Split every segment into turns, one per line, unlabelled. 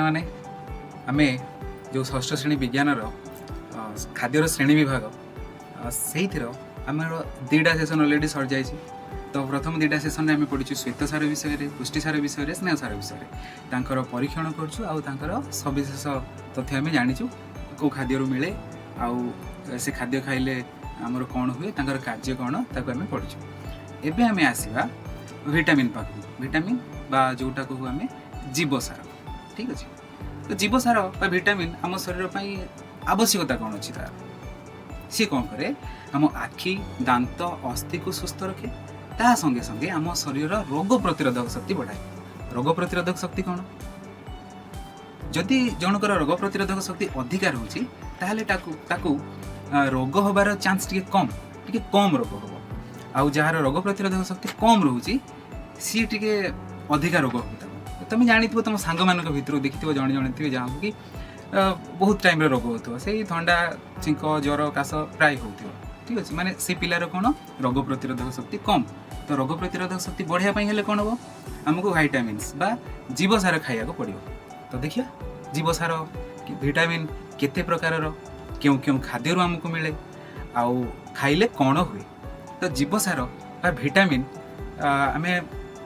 मैंने आम जो षष्ठ श्रेणी विज्ञान खाद्यर श्रेणी विभाग से आम दुटा सेसन अलरेडी सर जाए। तो प्रथम दुटा सेसन आम पढ़ी श्वेत सार विषय, पुष्टि सार विषय, स्नेह सार विषय तांकर परीक्षण कर सविशेष तथ्य आम जाचु कौ खाद्य मिले आउ से खाद्य खाइले आमर कौन हुए तांकर कार्य कौन ताको आम पढ़ीचु। एबे आम आसवा विटामिन पाख विटामिन बा जोटा कहू आम जीवसार। ठीक अच्छे। तो जीवसार बा विटामिन आम शरीर पर आवश्यकता कौन अच्छी तार सी कौन करे आम आखि दांत अस्थि को सुस्थ रखे ता संगे संगे आम शरीर रोग प्रतिरोधक शक्ति बढ़ाए। रोग प्रतिरोधक शक्ति कौन जदि जनकर रोग प्रतिरोधक शक्ति अधिका रोचे ताहले ताकू रोग होबार चांस टिके कम रोग हो आउ जार रोग प्रतिरोधक शक्ति कम रोचे सी टिके अधिका रोग हो। तुम जानी तुम सांग मान भर देखी जड़े जड़े थे जहाँ कि बहुत टाइम रोग हो से थंडा छिंक ज्वर काश प्राय हो। ठीक अच्छे। माने से पिलार कौन रोग प्रतिरोधक शक्ति कम। तो रोग प्रतिरोधक शक्ति बढ़ाई हेल्ले कौन हम आमको भाइटामिन्स बा जीवसार खाया पड़ो। तो देखिए जीवसार विटामिन केते प्रकार क्यों क्यों खाद्य आमको मिले आउ खाइले कौन हुए। तो जीवसार बा विटामिन आम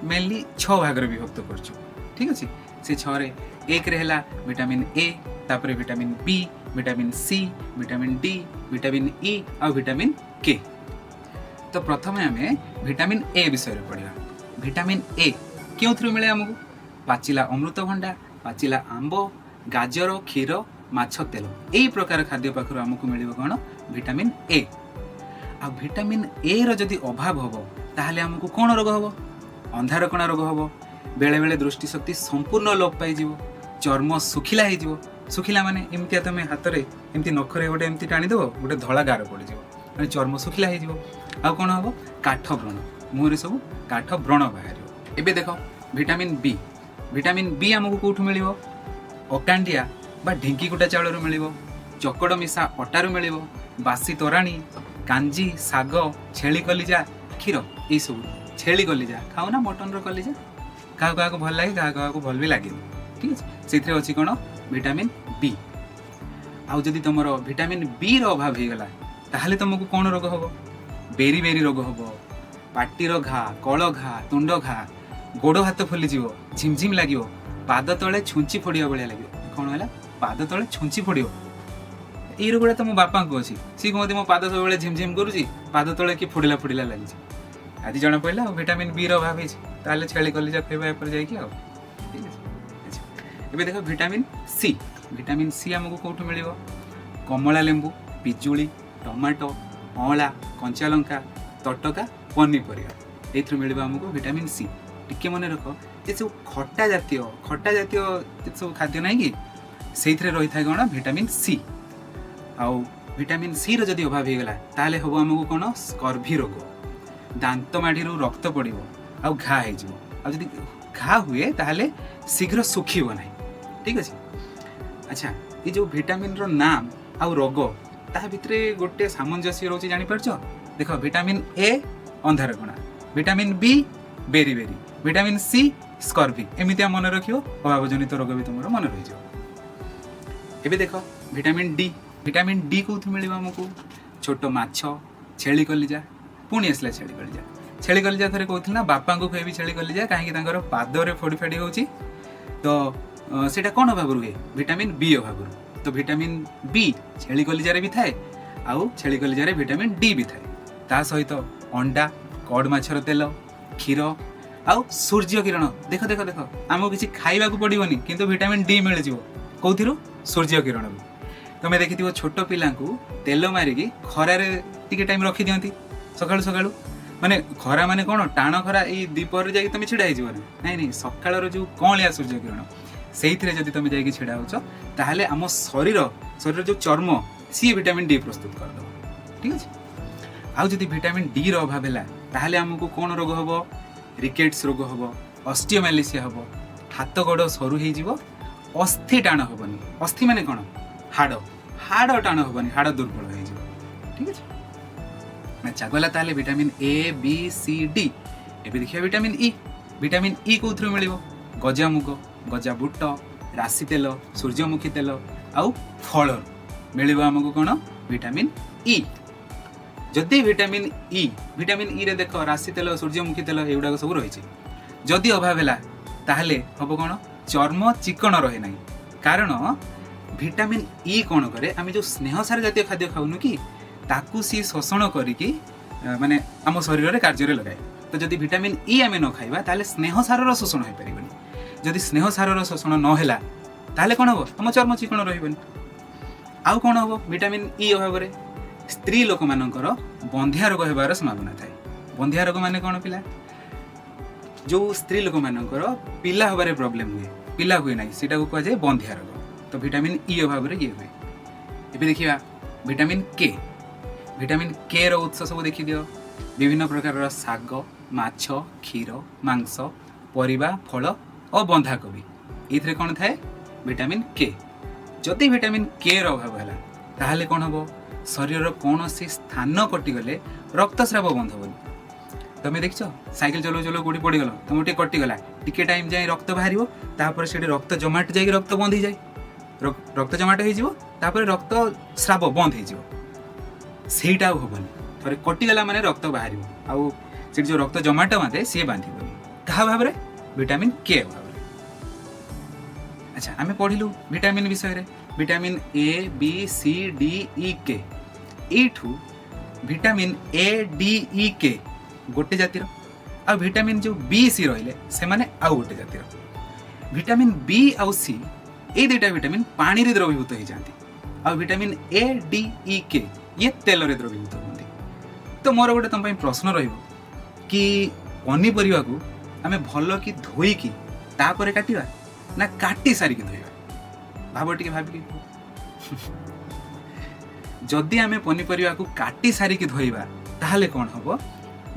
मेनली 6 भाग विभक्त करछु। ठीक अच्छे। से 6 रे एक रहेला विटामिन ए, तापर vitamin B, vitamin C, vitamin D, vitamin E और विटामिन के। तो प्रथम आम विटामिन ए विषय पढ़ा। विटामिन ए क्यों थ्रू मिले आमको पाचिला अमृतभंडा, पाचिला आंब, गाजर, क्षीर, माछ तेल यही प्रकार खाद्य पाखर आमको मिले कौन vitamin A. Uh vitamin A रो जदि अभाव हम ताहले आमको कौन रोग हम अंधार कणा रोग हम बेले बेले दृष्टि शक्ति संपूर्ण लोप पाई चर्म सुखिला हो। सुखिला माने एमती तुम हाथ में एमती नखरे गोटे एमती टाणीदेव गोटे धला गार पड़ज मैंने चर्म सुखिला हो। कौन हम काठ व्रण मुहरे सब काठ व्रण बाहर। एबे देख विटामिन बी। विटामिन बी आमको कौटू मिल अकांडिया बा ढिंकी कुटा चाउल मिल, चकड़ मिशा अटारू मिल, बासी तोराणी, कांजी, साग, छेली कलिजा, क्षीर यही सब। छेली कलिजा खाऊ ना मटन रो कलिजा क्या भल लगे क्या भल भी लगे। ठीक है। से अच्छी कौन विटामिन बी। आउ जदि तुम विटामिन बी रो अभाव हो गला ताहले तुमको कौन रोग हम बेरी बेरी रोग हम, पाटीर घा, कल घा, तुंड घा, गोड़ हाथ फुलीज, झिमझिम लगे, पाद तले छुंची फोड़ा भाया लगे। कौन है पाद तले छुंची फोड़ यही रोगटा तो मो बापा को अच्छी सी कहते मो पाद सब झिमझिम करुच्ची पाद तले कि फोड़ा फोड़ा लगी। आज जना पड़ा विटामिन बी रो अभाव है छेली कलिजा खाइबा पर जाइए। ठीक है। एबे देखो विटामिन सी। विटामिन सी आमको कौटू मिल कमला लेंबू, पिजुली, टमाटो, अँला, कंचा लंका, तटका पनीपरिया ये मिल आमको विटामिन सी। टिके मन रख ये सब खट्टा जातीय सब खाद्य ना कि से रही था कौन विटामिन सी। आउ विटामिन सी रो जदि अभाव हो गला ताले हम आमको कौन स्कर्वी रोग, दांत माढ़ी रक्त पड़ो आ घा हो। जदि घा हुए ताहले शीघ्र सुखीब ना। ठीक अच्छे। अच्छा ये जो विटामिन रो नाम आउ रोग ता भितरे गोटे सामंजस्य रोचे जानिपार। देख विटामिन ए अंधार कणा, vitamin B beriberi, vitamin C scurvy एमती मन रखियो अभावजनित रोग भी तुम मन रही। एबे देख विटामिन डी। विटामिन डी कौन मिल आमको छोट माछ, छेली कलिजा, पुणी आसला छेली कलिजा। छेली कलिजा थे कहते ना बापा को खुएबी छेली कलिजा कहीं पादरे फोड़ी फाड़ी हो। तो सेटा कौन अभाव रुहे विटामिन बी अभाव। तो विटामिन बी छेली कलिजार भी थाए आउ छेली कलिजार विटामिन डी भी थाए। ता सहित अंडा, कड माछर तेल, क्षीर आउ सूर्य किरण। देख देख देख आमको किसी खाइबा को पड़ोनी किंतु विटामिन डी मिल जाव कौथिरू सूर्य किरण। तुम्हें देखी छोट पिला तेल मारिकी खरारे टिके टाइम रखी दियंती सकाळु सकाळु माने खरा माने कौन टाण खरा ये दीपर जाकि तुम छिड़ा हो नहीं सकाळ जो कौलिया सूर्य किरण से जब तुम जा छिड़ा हो ताहले आम शरीर जो चर्म सी विटामिन डी प्रस्तुत करद। ठीक अच्छे। आउ जदि विटामिन डी रो अभाव है ताहले आमको कौन रोग हम रिकेट्स रोग हम, ऑस्टियोमालेसिया हम, हाथ गोड़ सरू हो, अस्थि टाण हेनी। अस्थि माने कौन हाड़ हाड़ टाण हेनी, हाड़ दुर्बल हो। ठीक है। अच्छा गला ताले vitamin A B C D. एबे देखिए विटामिन ई। विटामिन ई कौन मिल गजा मुग, गजा बुट, राशि तेल सूर्यमुखी तेल आउ फल मिल आमको कौन विटामिन ई जदि विटामिन ई रे देख राशि तेल सूर्यमुखी तेल एगुड़ा सब रही जदि अभाव है ताहले हम कौन चर्म चिकन रहे ना कारण विटामिन ई कौन करे आम जो स्नेहसार जातीय खाद्य खाऊनु कि ताकू सी शोषण करिकी माने आम शरीर में कार्य लगाए तो जदि विटामिन ई आम न खाइबा ताहले स्नेहसार शोषण हो पारिबनी जदि स्नेहसार शोषण नहेला ताहले कौन हम आम चर्म चिकन रहिबनी आउ कौन हम विटामिन ई अभाव में स्त्री लोक मानकर बंधिया रोग होबार संभावना थाए बंधिया रोग माने कौन पिला जो स्त्री लोक मानकर पिला होबार प्रॉब्लम हुए पिला हुए ना सीटा को कह जाए बंधिया रोग तो विटामिन ई अभाव ये हुए एबे देखिबा विटामिन के रो उत्स सब देखि दियो विभिन्न प्रकार साग माछ क्षीर मांस परिबा फल और बंधाकोबी इथरे कौन थाए विटामिन के जदि विटामिन के रो अभाव है ताहले कौन हम शरीर कौन सी स्थान कटिगले रक्तस्राव बंद हेनी तुम देख साइकेल चलो चलो कौटी पड़गल तुम टे कटिगला टिके टाइम जाए रक्त बाहर से रक्त जमाट जाए रक्त बंद हो जाए रक्त जमाट हो रक्त स्राव बंद होटा हेनी थे कटिगला माने रक्त बाहर आउ जो रक्त जमाट बांधे सी बांधबनी क्या भाव में विटामिन के भाव में अच्छा आम पढ़िलु विटामिन विषय vitamin A B C D E K एठू विटामिन ए डी ई के गोटे जातिर आ विटामिन जो बी सी रहिले से माने आउ गोटे जातिर विटामिन बी आउ सी ए दुटा विटामिन पानी रे द्रवीभूत हो जाती आ विटामिन ए डी ई के ये तेल रे द्रवीभूत होती तो मोर गोटे तुम प्रश्न रहिबो कि पनीपरिया को आमे भल कि धोईकी तापर काटिबा ना काटी सारिकी धोइबा भाव टिके भाबिकी जदि आमे पनीपरिया को काटी सारिकी धोइबा ताहले कोन हबो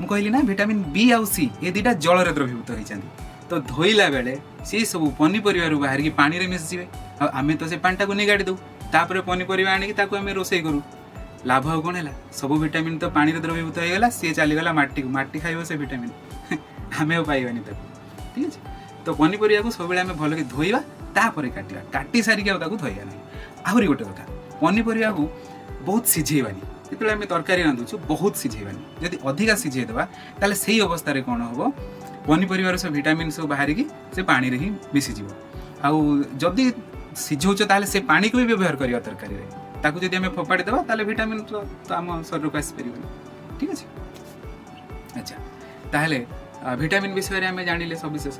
मु कहली ना विटामिन बी आउ सी ये दुटा जल रे द्रवीभूत होई जांती तो धोइला बेले से सब पनीपरिया रु बाहर की पानी रे मिस जिवे आ आमे तो से पानीटा को निगाडी दउ तापर पनीपरिया आनी ताको आमे रोसई करू लाभ हो कौन है सब विटामिन तो पानी रे द्रवीभूत हो गला सी चलीगला माटी को माटी खाइबो से विटामिन आमे हो पाइबानी ताको ठीक है तो पनीपरिया को सब बेले आमे भल के धोइबा तापर काटिबा काटी सारी के ताको धोइबा नहीं आहुरी गोटे कथा पनीपरिया को बहुत सिझेबानी जिते आम तरकारी रांधुचु बहुत सिझेबानी जदि अधिका सिझे देबा ताले सही अवस्था रे कौन हम पनीपरिया सब विटामिन सब बाहर की से पानी रे ही मिसीज आउ जदि सिझौच ताले से पानी को भी व्यवहार करिया तरकारी रे ताकू जदि आम फोपाड़ी देबा ताले विटामिन तो आम शरीर को आसी परिबनी ठीक है अच्छा ताहले विटामिन विषय आम जानिले सविशेष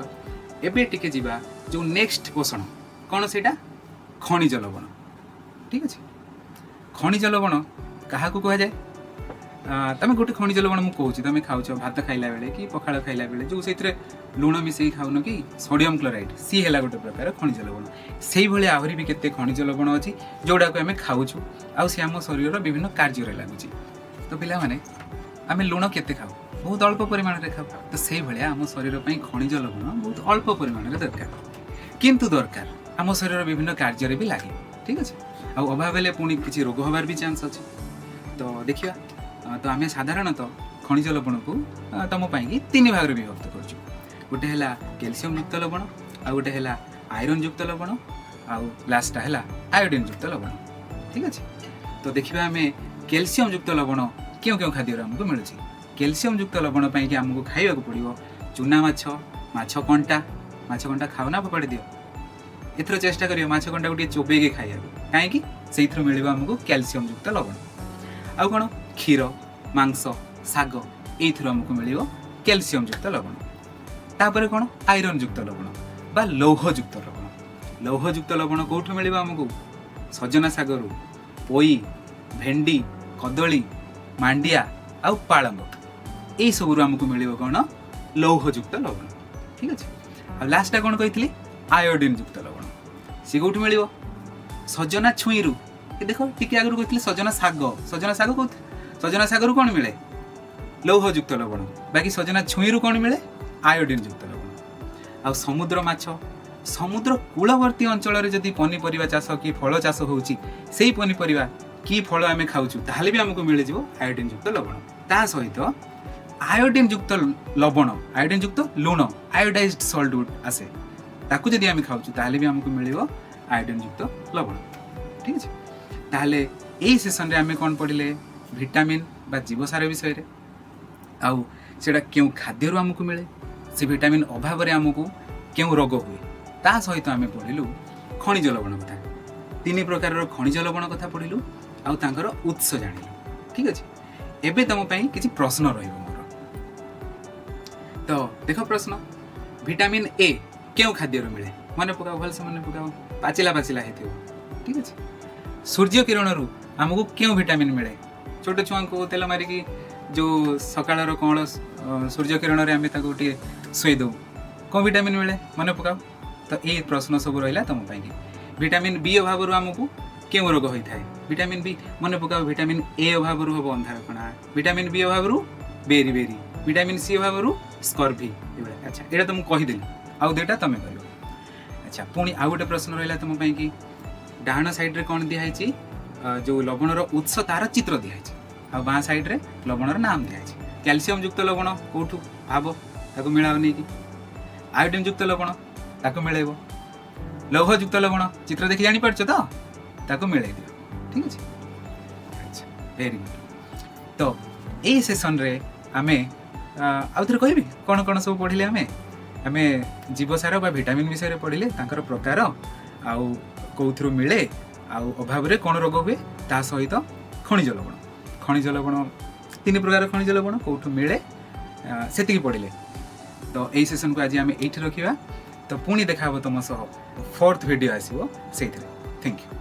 एबे टिके जीवा जो नेक्स्ट पोषण कौन सेटा खनिज लवण ठीक है खनिज लवण क्या कह जाए तुम गोटे खनिज लवण मुझे तुम खाऊ भात खाइला बेले कि पखाड़ खाइला बेले जो से लुण मिसई खाऊन कि सोडियम क्लोराइड सी है गोटे प्रकार खनिज लवण से भाई आहरी भी केते खनिज लवण अच्छी जोड़ा को आम खाऊँ आउ सी आम शरीर विभिन्न कार्य लगुच तो पिला माने आम लुण केते खाऊ बहुत अल्प परिमाण में खाऊ तो से भाया आम शरीर खनिज लवण बहुत अल्प परिमाण में दरकार किंतु दरकार आम शरीर विभिन्न कार्य भी लगे ठीक अच्छे आउ अभाव हेले पुणी किसी रोग हबार भी चांस अच्छे तो देखिया तो आम साधारणतः खनिज लवण को तुम तीन भाग में विभक्त कर गोटे है कैल्शियम युक्त लवण आ गोटे है आयरन युक्त लवण आउ लास्टा है आयोडीन युक्त लवण ठीक अच्छे तो देखिए आम कैल्शियम युक्त लवण क्यों क्यों खाद्य आमको मिलूँ कैल्शियम युक्त लवण पाई आमको खाइबा पड़ो चूना माछ कंटा खाओ ना फोपाड़ी दियो एथर चेष्टा करियो माछ कंटा गोटे चोबेगे खाइबा कहीं से मिल आमको कैल्शियम युक्त लवण आउ कौन क्षीर मांस साग ये आमको मिल कैल्शियम युक्त लवण तापर कौन आयरन युक्त लवण बा लौहयुक्त लवण लौहयुक्त लवण कौटू मिल आमको सजना सागर पोई भेंडी कदली मांडिया आउ पालंग यही सब आमको मिल कौन लौहयुक्त लवण ठीक अच्छे आ लास्टा कौन कही आयोडीन युक्त लवण सी कौट मिल सजना छुई रु देख टी आगुरी कही सजना साग कौन सजना सागर कौन मिले लौहयुक्त लवण बाकी सजना छुई रु कौन मिले आयोडीन युक्त लवण आ समुद्र माछ समुद्र कूलवर्ती अंचल जदि पनीपरिया चाष कि फल चाष होउची सेही पनीपरिया कि फल आम खाऊँ ताहले भी आमको मिल जाए आयोडीन युक्त लवण ता सहित आयोडीन युक्त लवण आयोडीन युक्त लुण आयोडाइज्ड सल्ट आसे ताकू जदि आम खाऊँ ताहले भी आमको मिल आयोडीन युक्त लवण ठीक है। ताहले यही सेसन रे आम कौन पढ़ले विटामिन बा जीवसार विषय रे आउ सेटा क्यों खाद्य आमको मिले से विटामिन अभाव रे आमको क्यों रोग हुए ता सहित आम पढ़लु खनिज लवण कथा 3 प्रकार खनिज लवण कथा पढ़लु आउ तांकर उत्स जानिलु ठीक अच्छे। एबे तुम किसी प्रश्न रहिबो मोर तो देख प्रश्न विटामिन ए क्यों खाद्य मिले मन पकाओ भल से मन पकाओ पाचिला पाचिला है ठीक अच्छे। सूर्य किरण रु आमको क्यों विटामिन मिले छोट छुआ को तेल मारिकी जो सकाळ कौन सूर्य किरण रे आम गोटे शुई दौ कौन विटामिन मिले मन पकाओ तो ये प्रश्न सब रहा तुम विटामिन बी अभाव आमको क्यों रोग होता है विटामिन बी मन पकाओ विटामिन ए अभाव हम अंधार कणा विटामिन बी अभाव बेरी बेरी विटामिन सी अभाव स्कर्वी अच्छा यहाँ तो मुझे कहीदेली आउ दुईटा तुम कर अच्छा पुणी आउ गोटे प्रश्न रहा तुम कि डाण साइड्रे कौन दिखाई जो लवणर उत्स तार चित्र दिखाई आ बाँ साइड्रे लवणर नाम दिखाई कैल्शियम युक्त लवण कौटू भाव ताको मिलाव नहीं कि आयोडीन युक्त लवण ताको मिलेब लौह युक्त लवण चित्र देखी जापर तो ताको मिलाई दियो ठीक है। अच्छा वेरी गुड तो यही सेसन रे आमे आउ थे कहबी कौन कौन सब पढ़ले आमे जीवसार बा विटामिन विषय पढ़ले तांकर प्रकार आउ कौथरु मिले आउ अभाव रे कौन रोग हुए ता सहित खनिज लवण 3 प्रकार खनिज लवण कौठु मिले सेतिकी पढ़ले तो यही सेसन को आज आम ये रखा तो पुणी देखा तुम सह 4th वीडियो आसो से थैंक यू।